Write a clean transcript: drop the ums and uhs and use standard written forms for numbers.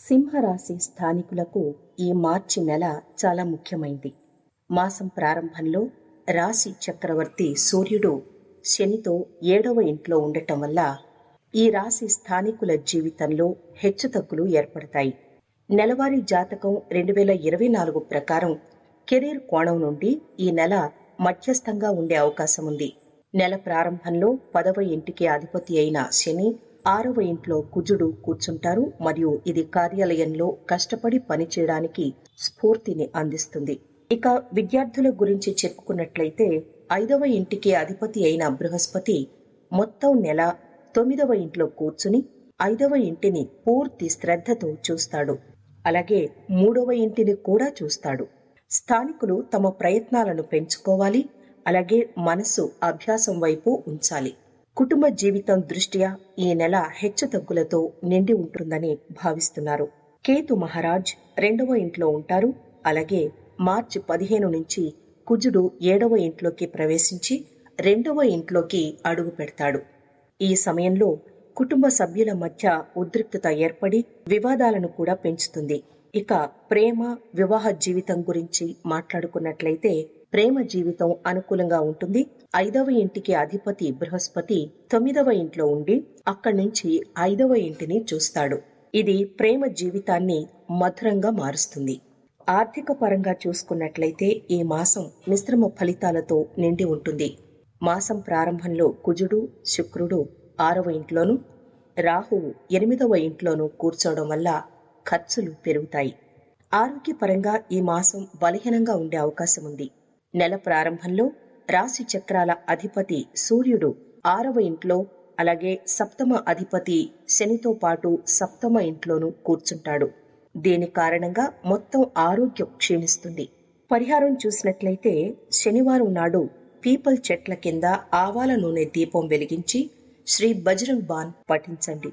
సింహరాశి స్థానికులకు ఈ మార్చి నెల చాలా ముఖ్యమైంది. మాసం ప్రారంభంలో రాశి చక్రవర్తి సూర్యుడు శనితో 7వ ఇంట్లో ఉండటం వల్ల ఈ రాశి స్థానికుల జీవితంలో హెచ్చుతగ్గులు ఏర్పడతాయి. నెలవారీ జాతకం 2024 ప్రకారం కెరీర్ కోణం నుండి ఈ నెల మధ్యస్థంగా ఉండే అవకాశం ఉంది. నెల ప్రారంభంలో 10వ ఇంటికి అధిపతి అయిన శని 6వ ఇంట్లో కుజుడు కూర్చుంటారు మరియు ఇది కార్యాలయంలో కష్టపడి పనిచేయడానికి స్ఫూర్తిని అందిస్తుంది. ఇక విద్యార్థుల గురించి చెప్పుకున్నట్లయితే 5వ ఇంటికి అధిపతి అయిన బృహస్పతి మొత్తం నెల 9వ ఇంట్లో కూర్చుని 5వ ఇంటిని పూర్తి శ్రద్ధతో చూస్తాడు. అలాగే 3వ ఇంటిని కూడా చూస్తాడు. స్థానికులు తమ ప్రయత్నాలను పెంచుకోవాలి. అలాగే మనసు అభ్యాసం వైపు ఉంచాలి. కుటుంబ జీవితం దృష్ట్యా ఈ నెల హెచ్చుతగ్గులతో నిండి ఉంటుందని భావిస్తున్నారు. కేతు మహారాజ్ 2వ ఇంట్లో ఉంటారు. అలాగే మార్చి 15 నుంచి కుజుడు 7వ ఇంట్లోకి ప్రవేశించి 2వ ఇంట్లోకి అడుగు పెడతాడు. ఈ సమయంలో కుటుంబ సభ్యుల మధ్య ఉద్రిక్తత ఏర్పడి వివాదాలను కూడా పెంచుతుంది. ఇక ప్రేమ వివాహ జీవితం గురించి మాట్లాడుకున్నట్లయితే ప్రేమ జీవితం అనుకూలంగా ఉంటుంది. 5వ ఇంటికి అధిపతి బృహస్పతి 9వ ఇంట్లో ఉండి అక్కడి నుంచి 5వ ఇంటిని చూస్తాడు. ఇది ప్రేమ జీవితాన్ని మధురంగా మారుస్తుంది. ఆర్థిక పరంగా చూసుకున్నట్లయితే ఈ మాసం మిశ్రమ ఫలితాలతో నిండి ఉంటుంది. మాసం ప్రారంభంలో కుజుడు శుక్రుడు 6వ ఇంట్లోనూ రాహువు 8వ ఇంట్లోనూ కూర్చోవడం వల్ల ఖర్చులు పెరుగుతాయి. ఆరోగ్యపరంగా ఈ మాసం బలహీనంగా ఉండే అవకాశం ఉంది. నెల ప్రారంభంలో రాశి చక్రాల అధిపతి సూర్యుడు 6వ ఇంట్లో అలాగే సప్తమ అధిపతి శనితో పాటు సప్తమ ఇంట్లోనూ కూర్చుంటాడు. దీని కారణంగా మొత్తం ఆరోగ్యం క్షీణిస్తుంది. పరిహారం చూసినట్లయితే శనివారం నాడు పీపల్ చెట్ల కింద ఆవాల నూనె దీపం వెలిగించి శ్రీ బజరంగ్ బాన్ పఠించండి.